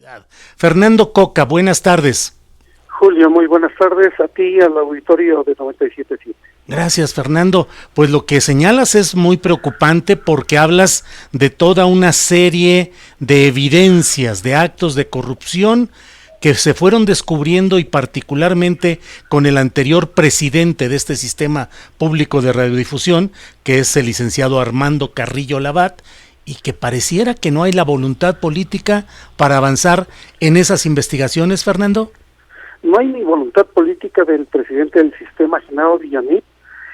seguridad. Fernando Coca, buenas tardes. Julio, muy buenas tardes a ti y al auditorio de 97.7. Gracias, Fernando. Pues lo que señalas es muy preocupante porque hablas de toda una serie de evidencias, de actos de corrupción que se fueron descubriendo y particularmente con el anterior presidente de este sistema público de radiodifusión, que es el licenciado Armando Carrillo Labat, y que pareciera que no hay la voluntad política para avanzar en esas investigaciones, Fernando. No hay ni voluntad política del presidente del sistema, Genaro Villamil,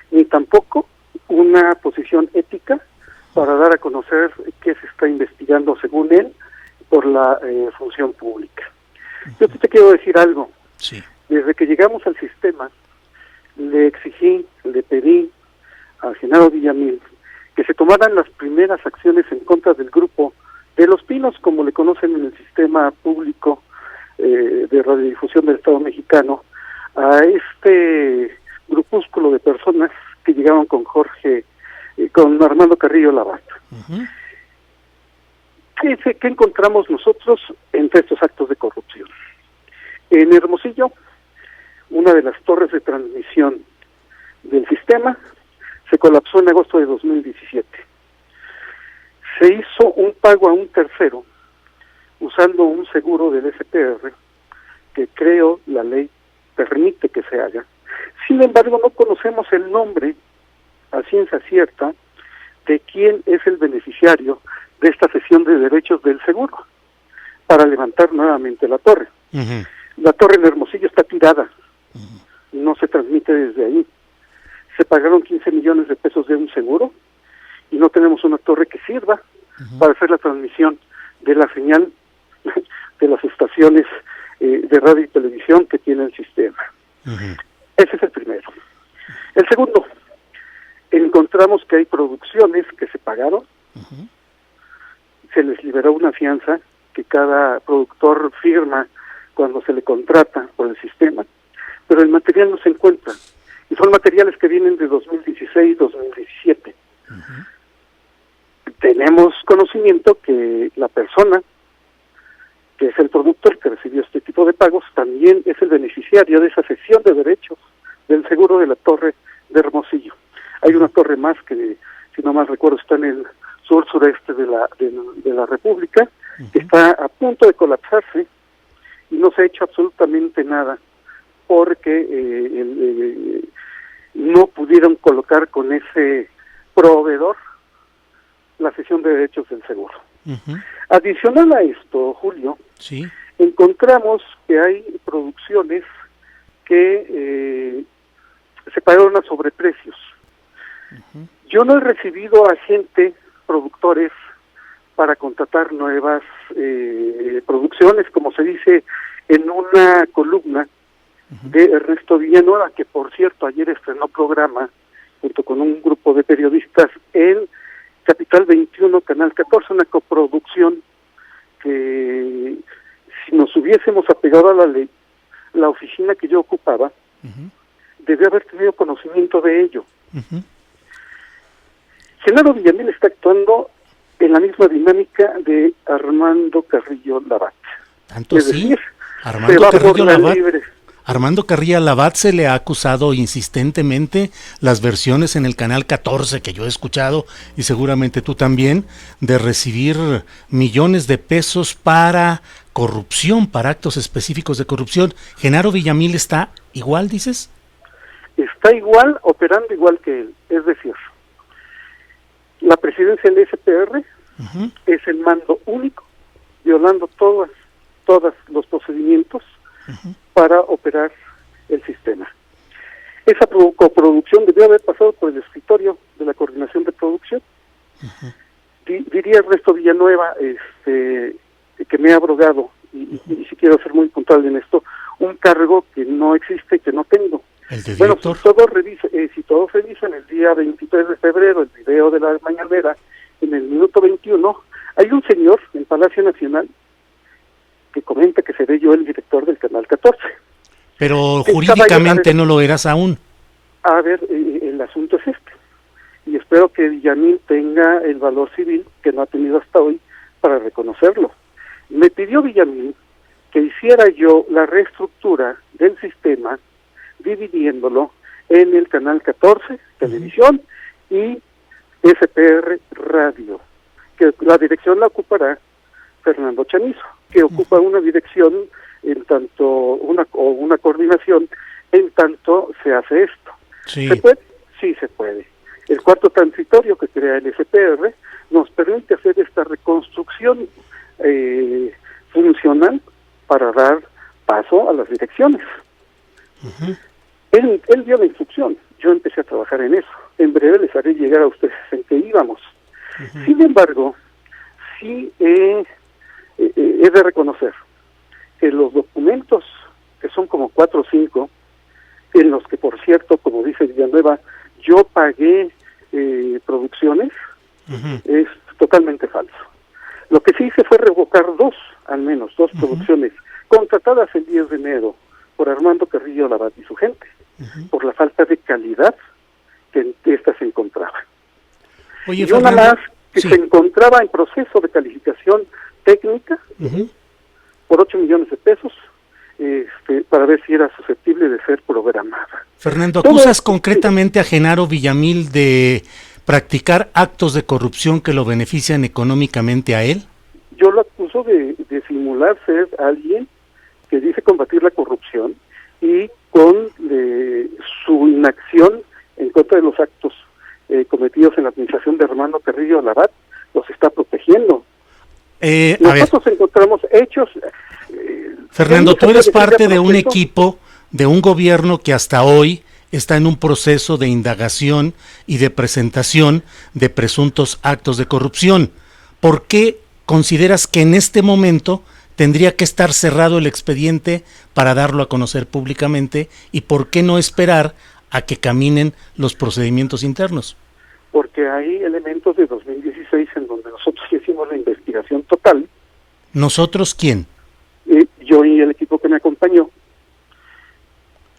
ni tampoco una posición ética para dar a conocer qué se está investigando, según él, por la función pública. Yo te quiero decir algo. Sí. Desde que llegamos al sistema, le pedí a Genaro Villamil que se tomaran las primeras acciones en contra del grupo de Los Pinos, como le conocen en el sistema público de radiodifusión del Estado mexicano, a este grupúsculo de personas que llegaban con con Armando Carrillo Labat. Uh-huh. ¿Qué encontramos nosotros entre estos actos de corrupción? En Hermosillo, una de las torres de transmisión del sistema se colapsó en agosto de 2017. Se hizo un pago a un tercero usando un seguro del SPR, que creo la ley permite que se haga. Sin embargo, no conocemos el nombre a ciencia cierta de quién es el beneficiario de esta cesión de derechos del seguro para levantar nuevamente la torre. Uh-huh. La torre en Hermosillo está tirada, no se transmite desde ahí. Se pagaron 15 millones de pesos de un seguro y no tenemos una torre que sirva para hacer la transmisión de la señal de las estaciones de radio y televisión que tiene el sistema. Uh-huh. Ese es el primero. El segundo, encontramos que hay producciones que se pagaron, Uh-huh. se les liberó una fianza que cada productor firma cuando se le contrata por el sistema, pero el material no se encuentra, y son materiales que vienen de 2016, 2017. Uh-huh. Tenemos conocimiento que la persona que es el productor que recibió este tipo de pagos también es el beneficiario de esa cesión de derechos del seguro de la torre de Hermosillo. Hay una torre más que, si no mal recuerdo, está en el sur-sureste de la República, Uh-huh. que está a punto de colapsarse y no se ha hecho absolutamente nada porque no pudieron colocar con ese proveedor la cesión de derechos del seguro. Uh-huh. Adicional a esto, Julio, Sí. encontramos que hay producciones que se pagaron a sobreprecios. Uh-huh. Yo no he recibido a productores, para contratar nuevas producciones, como se dice en una columna Uh-huh. de Ernesto Villanueva, que por cierto ayer estrenó programa junto con un grupo de periodistas en Capital 21, Canal 14, una coproducción que si nos hubiésemos apegado a la ley, la oficina que yo ocupaba Uh-huh. debía haber tenido conocimiento de ello. Uh-huh. Genaro Villamil está actuando en la misma dinámica de Armando Carrillo Labat. Tanto Es sí. decir, se Armando va por Carrillo la Labat. libre. Armando Carrillo Labat se le ha acusado insistentemente, las versiones en el canal 14 que yo he escuchado y seguramente tú también, de recibir millones de pesos para corrupción, para actos específicos de corrupción. ¿Genaro Villamil está igual, dices? Está igual, operando igual que él. Es decir, la presidencia del SPR Uh-huh. es el mando único, violando todos los procedimientos Uh-huh. para operar el sistema. Esa coproducción debió haber pasado por el escritorio de la coordinación de producción. Uh-huh. Diría Ernesto Villanueva, que me ha abrogado, y si quiero ser muy puntual en esto, un cargo que no existe y que no tengo. El de Bueno, director. si todos revisan el día 23 de febrero, el video de la mañanera, en el minuto 21, hay un señor en Palacio Nacional que comenta que seré yo el director del Canal 14. Pero jurídicamente no lo eras aún. A ver, el asunto es este. Y espero que Villamil tenga el valor civil que no ha tenido hasta hoy para reconocerlo. Me pidió Villamil que hiciera yo la reestructura del sistema, dividiéndolo en el canal 14, televisión, y SPR Radio, que la dirección la ocupará Fernando Chamizo, que ocupa una dirección en tanto, una coordinación en tanto se hace esto. Sí. ¿Se puede? Sí se puede. El cuarto transitorio que crea el SPR nos permite hacer esta reconstrucción funcional para dar paso a las direcciones. Uh-huh. Él dio la instrucción, yo empecé a trabajar en eso. En breve les haré llegar a ustedes en qué íbamos. Uh-huh. Sin embargo, sí he de reconocer que los documentos, que son como 4 o 5, en los que, por cierto, como dice Villanueva, yo pagué producciones, uh-huh, es totalmente falso. Lo que sí hice fue revocar al menos dos uh-huh producciones contratadas el 10 de enero por Armando Carrillo Labat y su gente, uh-huh, por la falta de calidad que en estas se encontraba. Oye, y una Fernando, más que sí, se encontraba en proceso de calificación técnica, uh-huh, por 8 millones de pesos, para ver si era susceptible de ser programada. Fernando, ¿acusas concretamente a Genaro Villamil de practicar actos de corrupción que lo benefician económicamente a él? Yo lo acuso de simular ser alguien que dice combatir la corrupción y con su inacción en contra de los actos cometidos en la administración de Armando Carrillo Labat, los está protegiendo. Nosotros encontramos hechos... Fernando, tú eres parte de un equipo, de un gobierno que hasta hoy está en un proceso de indagación y de presentación de presuntos actos de corrupción. ¿Por qué consideras que en este momento tendría que estar cerrado el expediente para darlo a conocer públicamente y por qué no esperar a que caminen los procedimientos internos? Porque hay elementos de 2016 en donde nosotros hicimos la investigación total. ¿Nosotros quién? Yo y el equipo que me acompañó.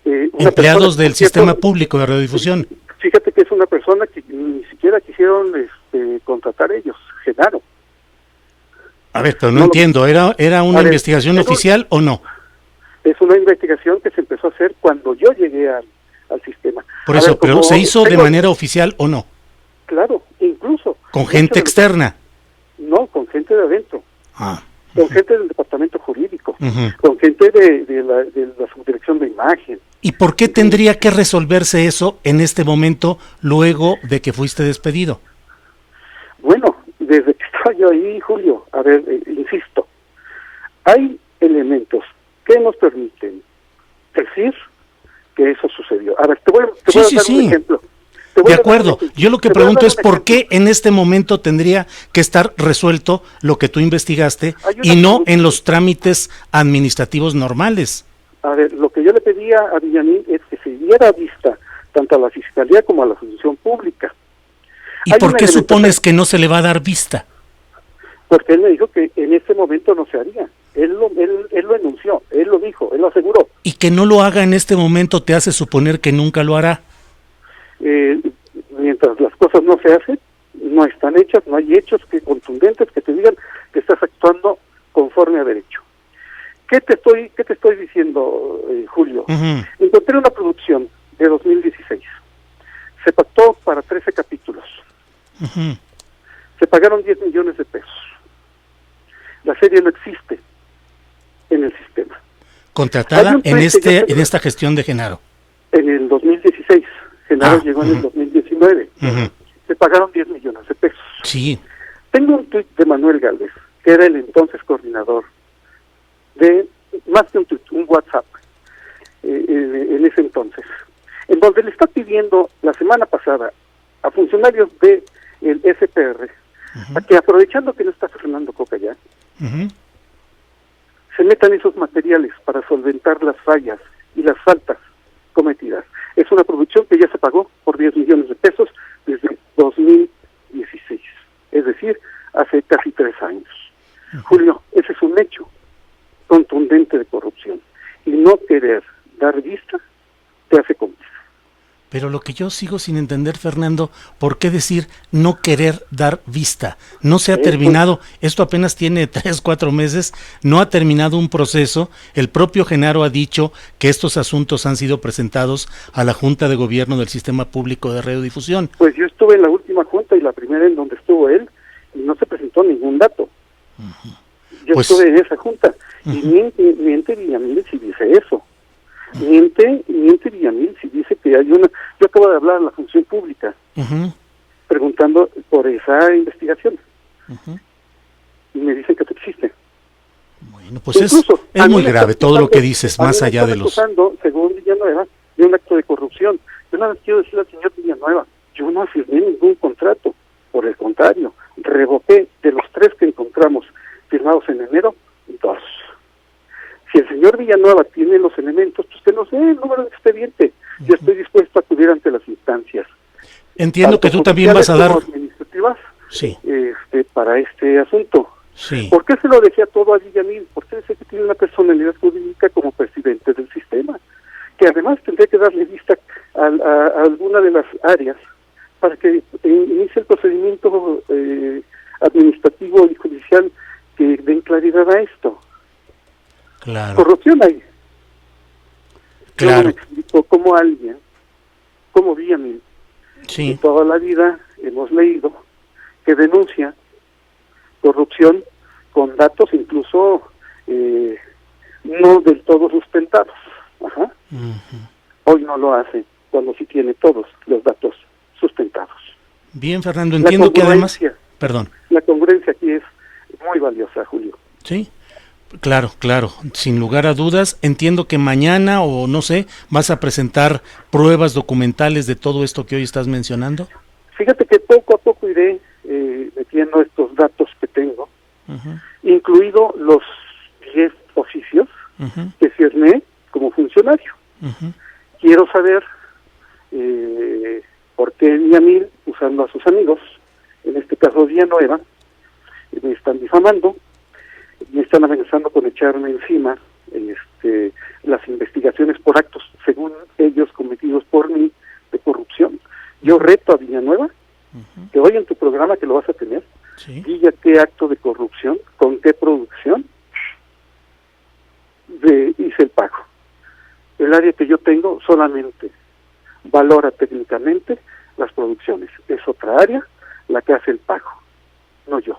Empleados del sistema público de radiodifusión. Fíjate que es una persona que ni siquiera quisieron contratar ellos, Genaro. A ver, pero no entiendo, ¿era una investigación oficial o no? Es una investigación que se empezó a hacer cuando yo llegué al sistema. Por eso, pero ¿se hizo de manera oficial o no? Claro, incluso. ¿Con gente externa? No, con gente de adentro. Ah. Con gente del departamento jurídico, uh-huh, con gente de la subdirección de imagen. ¿Y por qué tendría que resolverse eso en este momento luego de que fuiste despedido? Bueno, desde que estaba yo ahí, Julio, a ver, insisto, hay elementos que nos permiten decir que eso sucedió. A ver, te voy a dar un ejemplo. De acuerdo, yo lo que pregunto es por qué en este momento tendría que estar resuelto lo que tú investigaste y no en los trámites administrativos normales. A ver, lo que yo le pedía a Villamil es que se diera vista tanto a la Fiscalía como a la Función Pública. ¿Y por qué supones que no se le va a dar vista? Porque él me dijo que en este momento no se haría. Él lo enunció, él lo dijo, él lo aseguró. ¿Y que no lo haga en este momento te hace suponer que nunca lo hará? Mientras las cosas no se hacen, no están hechas, no hay hechos contundentes que te digan que estás actuando conforme a derecho. ¿Qué te estoy diciendo, Julio? Uh-huh. Encontré una producción de 2016. Se pactó para 13 capítulos. Uh-huh. Se pagaron 10 millones de pesos. La serie no existe en el sistema. Contratada en esta gestión de Genaro. En el 2016. Genaro llegó en el 2019. Uh-huh. Se pagaron 10 millones de pesos. Sí. Tengo un tuit de Manuel Gálvez, que era el entonces coordinador de, más que un tuit, un WhatsApp, en ese entonces, en donde le está pidiendo la semana pasada a funcionarios de el SPR, uh-huh, a que aprovechando que no está Fernando Coca ya, uh-huh, se metan esos materiales para solventar las fallas y las faltas cometidas. Es una producción que ya se pagó por 10 millones de pesos desde 2016, es decir, hace casi 3 años. Uh-huh. Julio, ese es un hecho contundente de corrupción, y no querer dar vista te hace cómplice. Pero lo que yo sigo sin entender, Fernando, ¿por qué decir no querer dar vista? No se ha terminado, esto apenas tiene 3, 4 meses, no ha terminado un proceso. El propio Genaro ha dicho que estos asuntos han sido presentados a la Junta de Gobierno del Sistema Público de Radiodifusión. Pues yo estuve en la última junta y la primera en donde estuvo él y no se presentó ningún dato. Yo estuve en esa junta y miente Villamil si dice eso. Miente Villamil si dice que hay una... Yo acabo de hablar a la función pública preguntando por esa investigación y me dicen que no existe. Bueno, pues incluso, es muy grave todo lo que dices, más allá de los... Según Villanueva, de un acto de corrupción. Yo nada más quiero decirle al señor Villanueva, yo no firmé ningún contrato, por el contrario, revoqué de los 3 que encontramos firmados en enero, 2. Si el señor Villanueva tiene los elementos, pues que nos dé el número de expediente. Yo estoy dispuesto a acudir ante las instancias. Entiendo que tú también vas a dar... administrativas sí. Para este asunto. Sí. ¿Por qué se lo decía todo a Villamil? Porque dice que tiene una personalidad jurídica como presidente del sistema, que además tendría que darle vista a alguna de las áreas para que inicie el procedimiento administrativo y judicial que den claridad a esto. Claro. Corrupción hay. Claro. Yo me explico cómo alguien, como Villamil, sí. que toda la vida hemos leído que denuncia corrupción con datos incluso no del todo sustentados. Ajá. Hoy no lo hace, cuando sí tiene todos los datos sustentados. Bien, Fernando, entiendo que además... Perdón. La congruencia aquí es muy valiosa, Julio. Sí, claro, sin lugar a dudas. Entiendo que mañana o no sé, vas a presentar pruebas documentales de todo esto que hoy estás mencionando. Fíjate que poco a poco iré metiendo estos datos que tengo, incluido los 10 oficios que firmé como funcionario. Quiero saber por qué Villamil, usando a sus amigos, en este caso Villanueva, me están difamando, me están amenazando con echarme encima las investigaciones por actos, según ellos, cometidos por mí, de corrupción. Yo reto a Villanueva, que hoy en tu programa, que lo vas a tener, diga qué acto de corrupción, con qué producción hice el pago. El área que yo tengo solamente valora técnicamente las producciones. Es otra área la que hace el pago, no yo.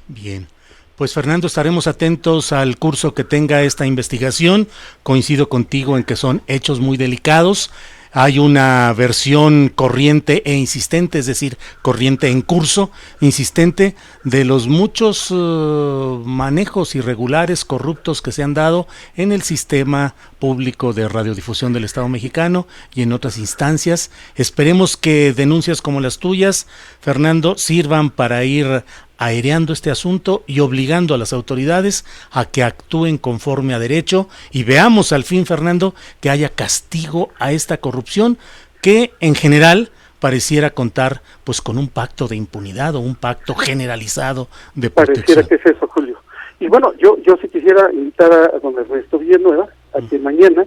Bien. Pues Fernando, estaremos atentos al curso que tenga esta investigación. Coincido contigo en que son hechos muy delicados. Hay una versión corriente e insistente, es decir, corriente en curso, insistente, de los muchos manejos irregulares, corruptos que se han dado en el sistema público de radiodifusión del Estado mexicano y en otras instancias. Esperemos que denuncias como las tuyas, Fernando, sirvan para ir aireando este asunto y obligando a las autoridades a que actúen conforme a derecho y veamos al fin, Fernando, que haya castigo a esta corrupción que en general pareciera contar pues con un pacto de impunidad o un pacto generalizado de protección. Pareciera que es eso, Julio. Y bueno, yo sí quisiera invitar a don Ernesto Villanueva a que mañana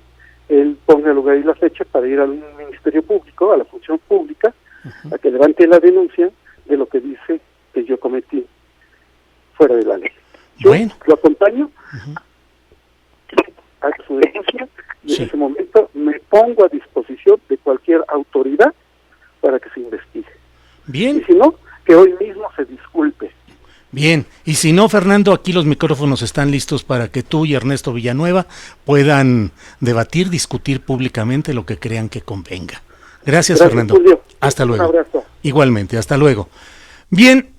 él ponga el lugar y la fecha para ir al Ministerio Público, a la función pública, a que levante la denuncia de lo que dice que yo cometí fuera de la ley. Yo lo acompaño a su denuncia y en ese momento me pongo a disposición de cualquier autoridad para que se investigue. Bien. Y si no, que hoy mismo se disculpe. Bien, y si no, Fernando, aquí los micrófonos están listos para que tú y Ernesto Villanueva puedan debatir, discutir públicamente lo que crean que convenga. Gracias, Fernando. Julio. Hasta luego. Un abrazo. Igualmente, hasta luego. Bien,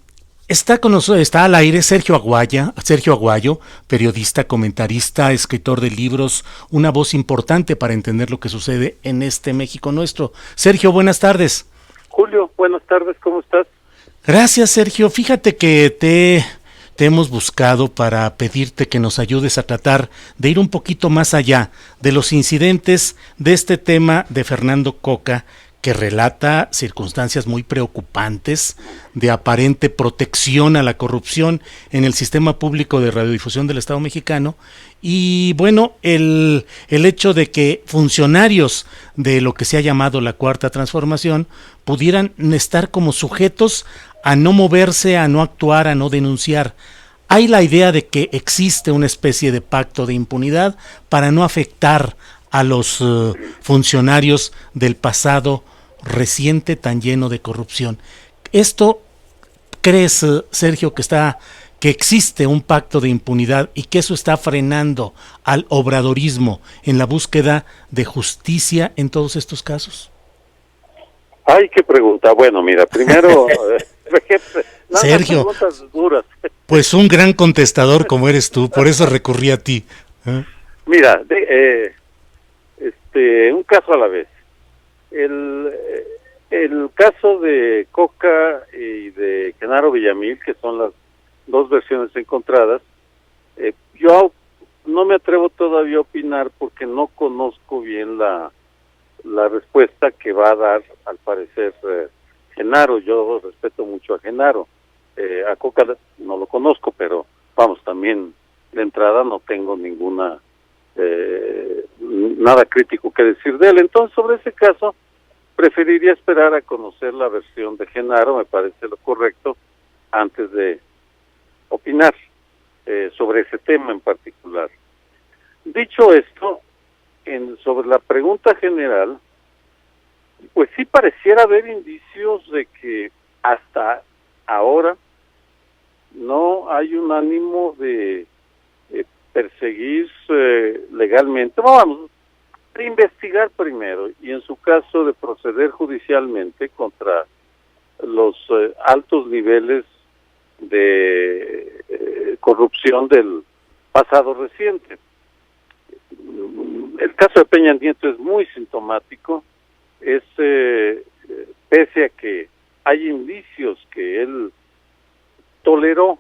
está con nosotros, está al aire Sergio Aguayo, periodista, comentarista, escritor de libros, una voz importante para entender lo que sucede en este México nuestro. Sergio, buenas tardes. Julio, buenas tardes, ¿cómo estás? Gracias, Sergio. Fíjate que te hemos buscado para pedirte que nos ayudes a tratar de ir un poquito más allá de los incidentes de este tema de Fernando Coca, que relata circunstancias muy preocupantes de aparente protección a la corrupción en el sistema público de radiodifusión del Estado mexicano. Y bueno, el hecho de que funcionarios de lo que se ha llamado la Cuarta Transformación pudieran estar como sujetos a no moverse, a no actuar, a no denunciar. Hay la idea de que existe una especie de pacto de impunidad para no afectar a los funcionarios del pasado reciente tan lleno de corrupción. ¿Esto crees, Sergio, que existe un pacto de impunidad y que eso está frenando al obradorismo en la búsqueda de justicia en todos estos casos? Ay, qué pregunta. Bueno, mira, primero, Sergio, duras. Pues un gran contestador como eres tú, por eso recurrí a ti. Mira, un caso a la vez. El caso de Coca y de Genaro Villamil, que son las dos versiones encontradas, yo no me atrevo todavía a opinar porque no conozco bien la respuesta que va a dar, al parecer, Genaro. Yo respeto mucho a Genaro. A Coca no lo conozco, pero vamos, también de entrada no tengo nada crítico que decir de él. Entonces, sobre ese caso, preferiría esperar a conocer la versión de Genaro, me parece lo correcto, antes de opinar sobre ese tema en particular. Dicho esto, sobre la pregunta general, pues sí pareciera haber indicios de que hasta ahora no hay un ánimo de perseguir legalmente, vamos, de investigar primero y en su caso de proceder judicialmente contra los altos niveles de corrupción del pasado reciente. El caso de Peña Nieto es muy sintomático, pese a que hay indicios que él toleró,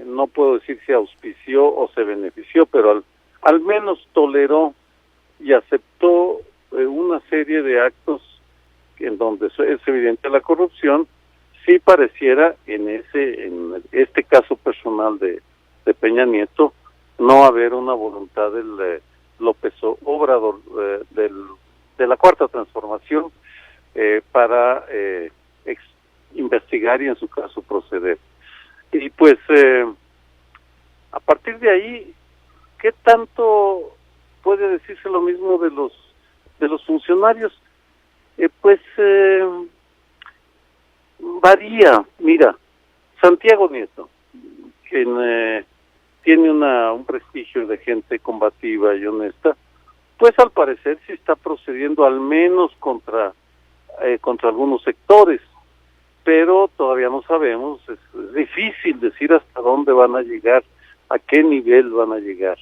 no puedo decir si auspició o se benefició, pero al menos toleró y aceptó una serie de actos en donde es evidente la corrupción. Sí pareciera en este caso personal de Peña Nieto no haber una voluntad del López Obrador de la Cuarta Transformación para investigar y en su caso proceder. Y pues a partir de ahí, ¿qué tanto puede decirse lo mismo de los funcionarios? Varía. Mira, Santiago Nieto, quien tiene un prestigio de gente combativa y honesta, pues al parecer sí está procediendo al menos contra algunos sectores, pero todavía no sabemos, es difícil decir hasta dónde van a llegar, a qué nivel van a llegar.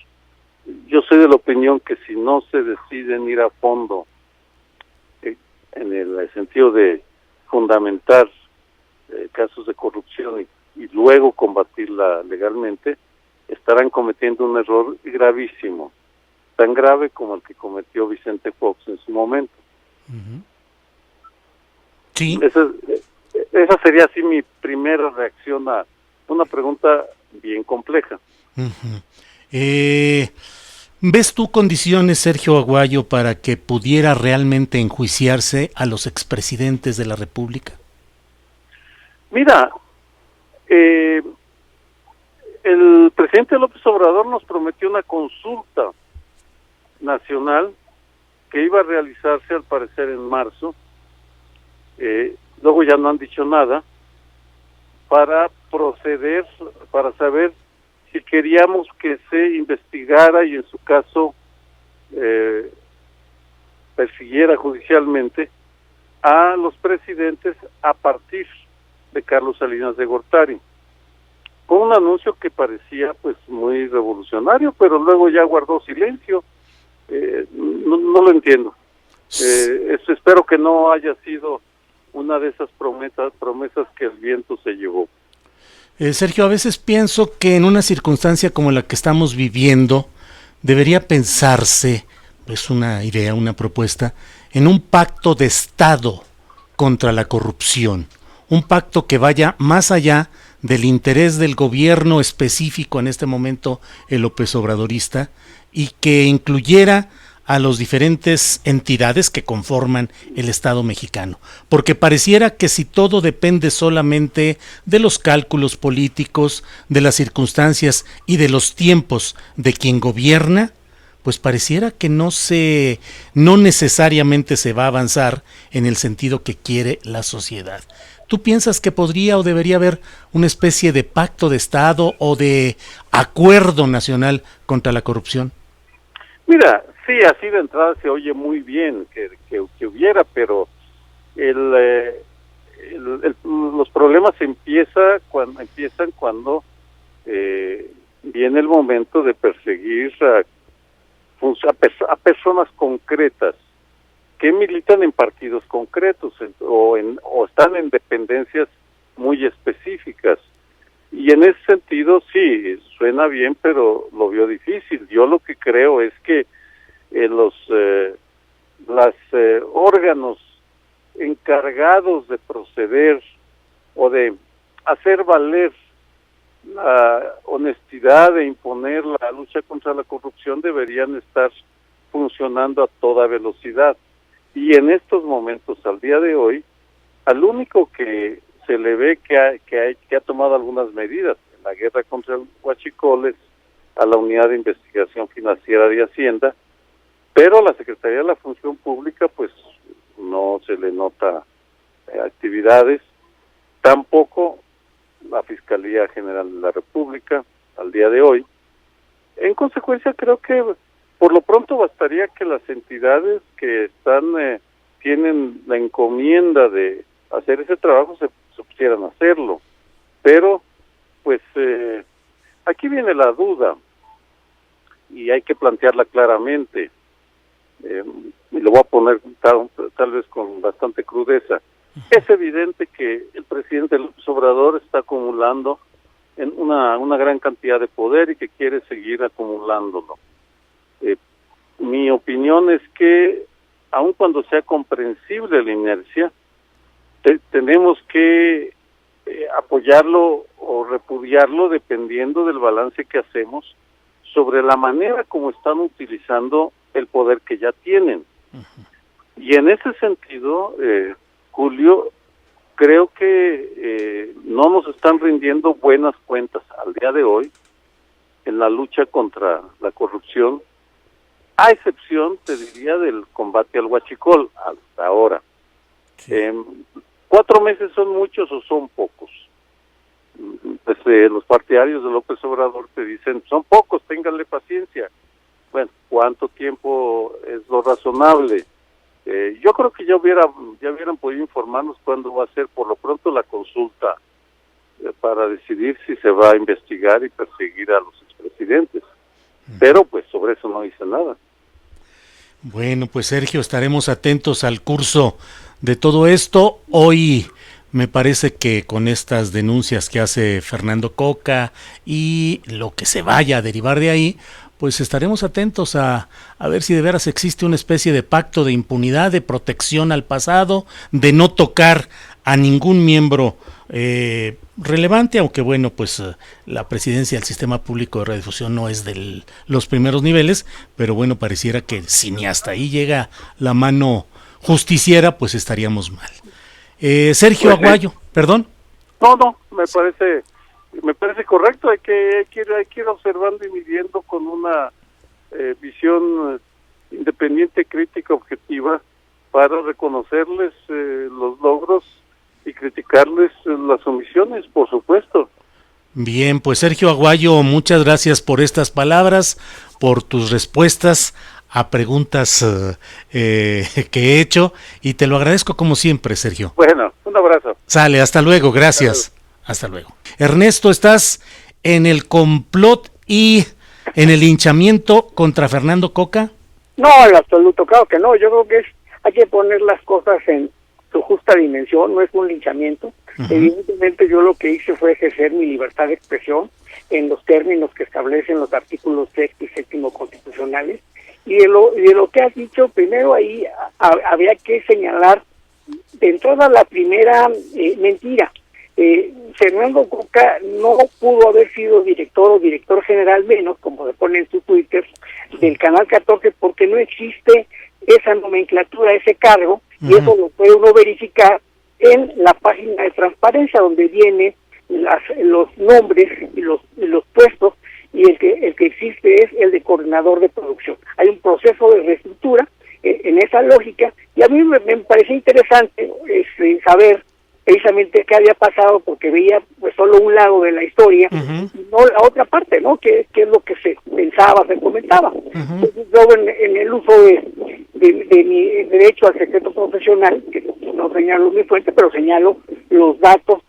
Yo soy de la opinión que si no se deciden ir a fondo en el sentido de fundamentar casos de corrupción y luego combatirla legalmente, estarán cometiendo un error gravísimo, tan grave como el que cometió Vicente Fox en su momento. Uh-huh. Sí. Esa sería así mi primera reacción a una pregunta bien compleja. Uh-huh. ¿Ves tú condiciones, Sergio Aguayo, para que pudiera realmente enjuiciarse a los expresidentes de la República? Mira, el presidente López Obrador nos prometió una consulta nacional que iba a realizarse al parecer en marzo. Luego ya no han dicho nada para proceder, para saber si queríamos que se investigara y en su caso persiguiera judicialmente a los presidentes a partir de Carlos Salinas de Gortari, con un anuncio que parecía pues muy revolucionario, pero luego ya guardó silencio. No lo entiendo. Espero que no haya sido una de esas promesas que el viento se llevó. Sergio, a veces pienso que en una circunstancia como la que estamos viviendo, debería pensarse, es una idea, una propuesta, en un pacto de Estado contra la corrupción, un pacto que vaya más allá del interés del gobierno específico, en este momento el López Obradorista, y que incluyera a las diferentes entidades que conforman el Estado mexicano, porque pareciera que si todo depende solamente de los cálculos políticos, de las circunstancias y de los tiempos de quien gobierna, pues pareciera que no necesariamente se va a avanzar en el sentido que quiere la sociedad. ¿Tú piensas que podría o debería haber una especie de pacto de Estado o de acuerdo nacional contra la corrupción? Mira, sí, así de entrada se oye muy bien que hubiera, pero los problemas empiezan cuando viene el momento de perseguir a personas concretas que militan en partidos concretos o están en dependencias muy específicas. Y en ese sentido, sí, suena bien, pero lo veo difícil. Yo lo que creo es que los órganos encargados de proceder o de hacer valer la honestidad de imponer la lucha contra la corrupción deberían estar funcionando a toda velocidad. Y en estos momentos, al día de hoy, al único que se le ve que ha tomado algunas medidas en la guerra contra el huachicol es a la Unidad de Investigación Financiera de Hacienda, pero a la Secretaría de la Función Pública pues no se le nota actividades, tampoco la Fiscalía General de la República al día de hoy. En consecuencia, creo que por lo pronto bastaría que las entidades que tienen la encomienda de hacer ese trabajo se pusieran a hacerlo. Pero, pues, aquí viene la duda y hay que plantearla claramente. Y lo voy a poner tal vez con bastante crudeza. Es evidente que el presidente López Obrador está acumulando en una gran cantidad de poder y que quiere seguir acumulándolo. Mi opinión es que, aun cuando sea comprensible la inercia, tenemos que apoyarlo o repudiarlo dependiendo del balance que hacemos sobre la manera como están utilizando el poder que ya tienen. Y en ese sentido, Julio, creo que no nos están rindiendo buenas cuentas al día de hoy en la lucha contra la corrupción, a excepción, te diría, del combate al huachicol hasta ahora. Sí. 4 meses son muchos o son pocos. Pues, los partidarios de López Obrador te dicen, son pocos, ténganle paciencia. Bueno, ¿cuánto tiempo es lo razonable? Yo creo que ya hubieran podido informarnos cuándo va a ser por lo pronto la consulta para decidir si se va a investigar y perseguir a los expresidentes. Pero pues sobre eso no dice nada. Bueno, pues Sergio, estaremos atentos al curso de todo esto. Hoy me parece que con estas denuncias que hace Fernando Coca y lo que se vaya a derivar de ahí, pues estaremos atentos a ver si de veras existe una especie de pacto de impunidad, de protección al pasado, de no tocar a ningún miembro relevante, aunque bueno, pues la presidencia del Sistema Público de Radiodifusión no es de los primeros niveles, pero bueno, pareciera que si ni hasta ahí llega la mano justiciera, pues estaríamos mal. Sergio pues, Aguayo, perdón. No, me parece correcto, hay que ir observando y midiendo con una visión independiente, crítica, objetiva, para reconocerles los logros y criticarles las omisiones, por supuesto. Bien, pues Sergio Aguayo, muchas gracias por estas palabras, por tus respuestas a preguntas que he hecho, y te lo agradezco como siempre, Sergio. Bueno, un abrazo. Sale, hasta luego, gracias. Hasta luego. Ernesto, ¿estás en el complot y en el linchamiento contra Fernando Coca? No, en absoluto, claro que no. Yo creo que hay que poner las cosas en su justa dimensión, no es un linchamiento. Evidentemente yo lo que hice fue ejercer mi libertad de expresión en los términos que establecen los artículos 6 y 7 constitucionales, Y de lo que has dicho, primero ahí habría que señalar de entrada la primera mentira. Fernando Coca no pudo haber sido director o director general menos, como le pone en su Twitter, del Canal 14, porque no existe esa nomenclatura, ese cargo, y eso lo puede uno verificar en la página de transparencia, donde viene los nombres y los puestos, y el que existe es el de coordinador de producción. Hay un proceso de reestructura en esa lógica, y a mí me parecía interesante saber precisamente qué había pasado, porque veía pues solo un lado de la historia, y no la otra parte, ¿no? Que es lo que se pensaba, se comentaba. Entonces, yo en el uso de mi derecho al secreto profesional, que no señalo mi fuente, pero señalo los datos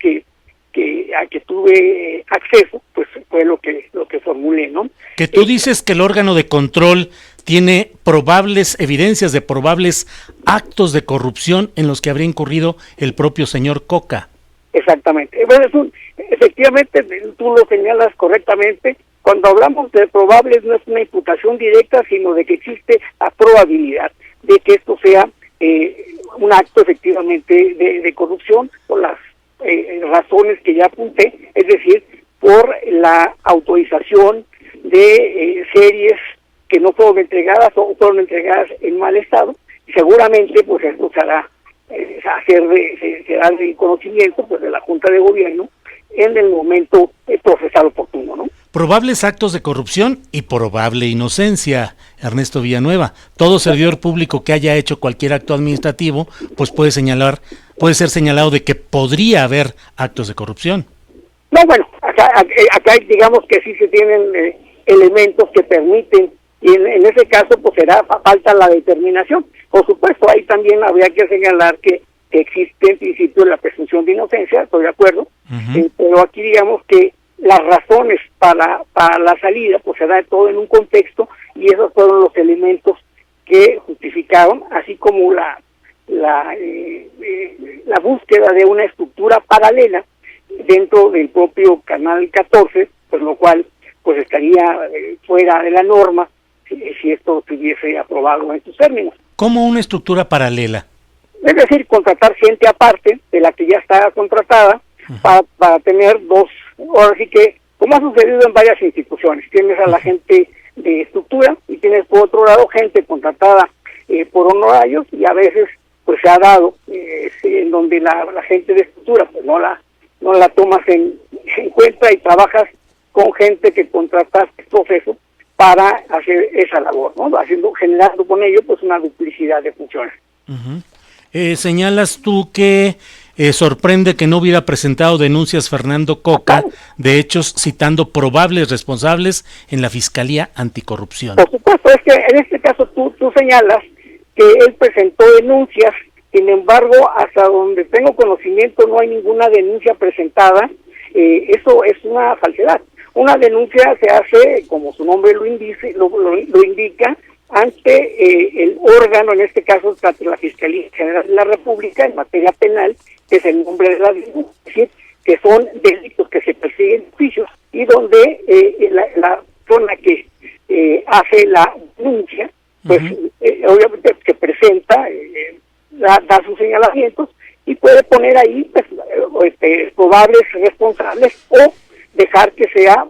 a que tuve acceso, pues fue lo que formulé, ¿no? Que tú dices que el órgano de control tiene probables evidencias de probables actos de corrupción en los que habría incurrido el propio señor Coca. Exactamente. Bueno, efectivamente, tú lo señalas correctamente. Cuando hablamos de probables no es una imputación directa, sino de que existe la probabilidad de que esto sea un acto efectivamente de corrupción por las razones que ya apunté, es decir, por la autorización de series que no fueron entregadas o fueron entregadas en mal estado, y seguramente pues esto será de conocimiento pues de la Junta de Gobierno en el momento procesal oportuno, ¿no? Probables actos de corrupción y probable inocencia, Ernesto Villanueva. Todo servidor público que haya hecho cualquier acto administrativo, pues puede ser señalado de que podría haber actos de corrupción. No, bueno, acá digamos que sí se tienen elementos que permiten, y en ese caso pues falta la determinación. Por supuesto, ahí también habría que señalar que existe en principio la presunción de inocencia, estoy de acuerdo, pero aquí digamos que las razones para la salida pues se da todo en un contexto, y esos fueron los elementos que justificaron, así como la búsqueda de una estructura paralela dentro del propio Canal 14, pues lo cual pues estaría fuera de la norma si esto estuviese aprobado en sus términos. ¿Cómo una estructura paralela? Es decir, contratar gente aparte de la que ya está contratada para tener dos, ahora sí que, como ha sucedido en varias instituciones, tienes a la gente de estructura y tienes por otro lado gente contratada por honorarios, y a veces pues se ha dado en donde la gente de estructura pues no la tomas en cuenta y trabajas con gente que contrataste proceso para hacer esa labor, ¿no? Generando con ello pues una duplicidad de funciones. Señalas tú que sorprende que no hubiera presentado denuncias Fernando Coca de hechos citando probables responsables en la Fiscalía Anticorrupción. Por supuesto, es que en este caso tú señalas que él presentó denuncias, sin embargo, hasta donde tengo conocimiento no hay ninguna denuncia presentada. Eso es una falsedad. Una denuncia se hace, como su nombre lo indica, ante el órgano, en este caso la Fiscalía General de la República, en materia penal, que es el nombre de la denuncia, es decir, que son delitos que se persiguen en juicios, y donde la persona que hace la denuncia, pues obviamente se presenta, da sus señalamientos, y puede poner ahí pues, probables responsables, o dejar que sea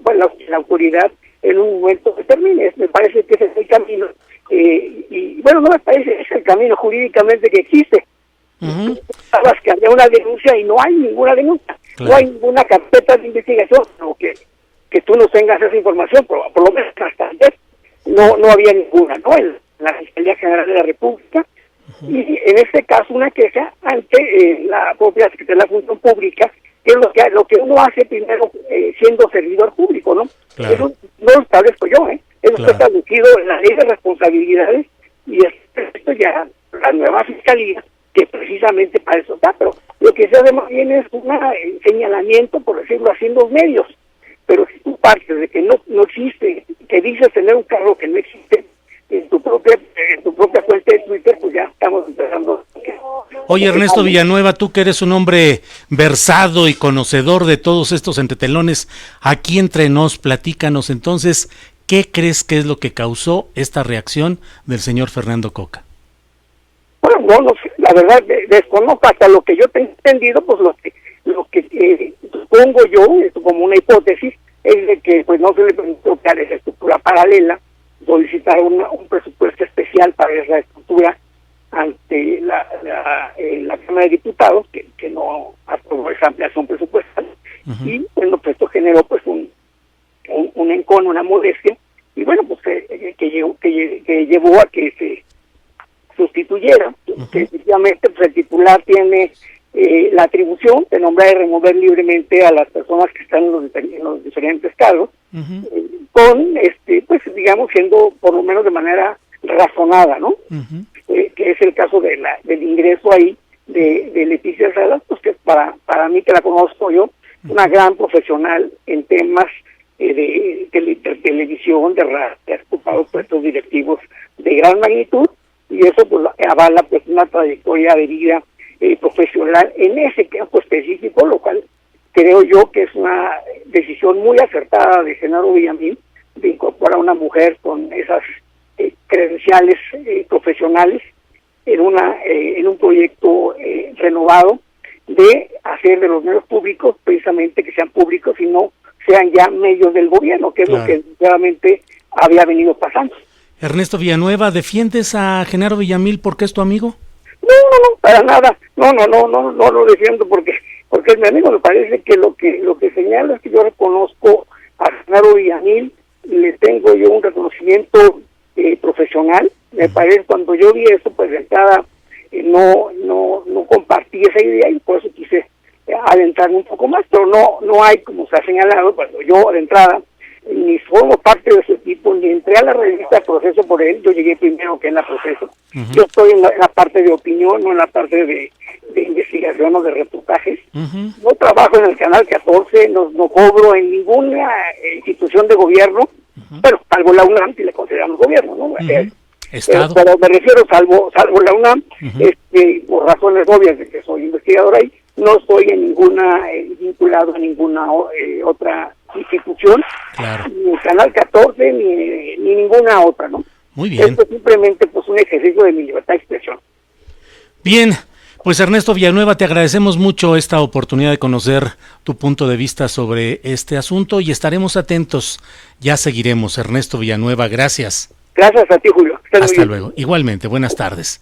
la autoridad en un momento determine. Me parece que ese es el camino, y bueno, no me parece, es el camino jurídicamente que existe. Sabes que había una denuncia y no hay ninguna denuncia, no hay ninguna carpeta de investigación, o que tú no tengas esa información, por lo menos hasta ayer no había ninguna, ¿no? En la Fiscalía General de la República, y en este caso una queja ante la propia Secretaría de la Función Pública, que es lo que uno hace primero siendo servidor público, ¿no? Claro. Eso no lo establezco yo, eso está establecido en la Ley de Responsabilidades, y esto ya la nueva Fiscalía, que precisamente para eso está, pero lo que se hace más bien es un señalamiento, por decirlo así, en los medios. Pero si tú partes de que no existe, que dices tener un cargo que no existe en tu propia cuenta de Twitter, pues ya estamos empezando. Oye, Ernesto Villanueva, tú que eres un hombre versado y conocedor de todos estos entretelones, aquí entre nos, platícanos entonces, ¿qué crees que es lo que causó esta reacción del señor Fernando Coca? Bueno, no sé, la verdad desconozco, hasta lo que yo tengo entendido, pues lo que supongo yo, esto como una hipótesis, es de que pues no se le permitió crear esa estructura paralela, solicitar un presupuesto especial para esa estructura ante la Cámara de Diputados, que no aprobó esa ampliación presupuestal, y bueno, pues esto generó pues un encono, una molestia, y bueno, pues que llevó a que se sustituyera, que efectivamente pues el titular tiene la atribución de nombrar y remover libremente a las personas que están en los diferentes cargos, con pues digamos siendo por lo menos de manera razonada, ¿no? Que es el caso del ingreso ahí de Leticia Salas, pues que para mí, que la conozco yo, una gran profesional en temas de televisión, de radio, ha ocupado puestos directivos de gran magnitud, y eso pues avala pues una trayectoria de vida profesional en ese campo específico, lo cual creo yo que es una decisión muy acertada de Genaro Villamil de incorporar a una mujer con esas credenciales profesionales en un proyecto renovado de hacer de los medios públicos precisamente que sean públicos y no sean ya medios del gobierno, que es lo que sinceramente había venido pasando. Ernesto Villanueva, ¿defiendes a Genaro Villamil porque es tu amigo? No, para nada. No lo defiendo porque es mi amigo. Me parece que lo que señala es que yo reconozco a Genaro Villamil, le tengo yo un reconocimiento profesional. Me parece, cuando yo vi eso, pues de entrada no compartí esa idea y por eso quise adentrarme un poco más, pero no hay, como se ha señalado, cuando yo de entrada ni formo parte de su equipo, ni entré a la revista Proceso por él, yo llegué primero que en la Proceso. Yo estoy en la parte de opinión, no en la parte de investigación o de reportajes. No trabajo en el Canal 14, no cobro en ninguna institución de gobierno, pero salvo la UNAM, si le consideramos gobierno, ¿no? Pero me refiero, salvo la UNAM, por razones obvias de que soy investigador ahí, no estoy en ninguna vinculado a ninguna otra institución, ni el Canal 14 ni ninguna otra, ¿no? Muy bien. Esto es simplemente pues un ejercicio de mi libertad de expresión. Bien, pues Ernesto Villanueva, te agradecemos mucho esta oportunidad de conocer tu punto de vista sobre este asunto y estaremos atentos, ya seguiremos. Ernesto Villanueva, gracias. Gracias a ti, Julio. Hasta luego. Igualmente, buenas tardes.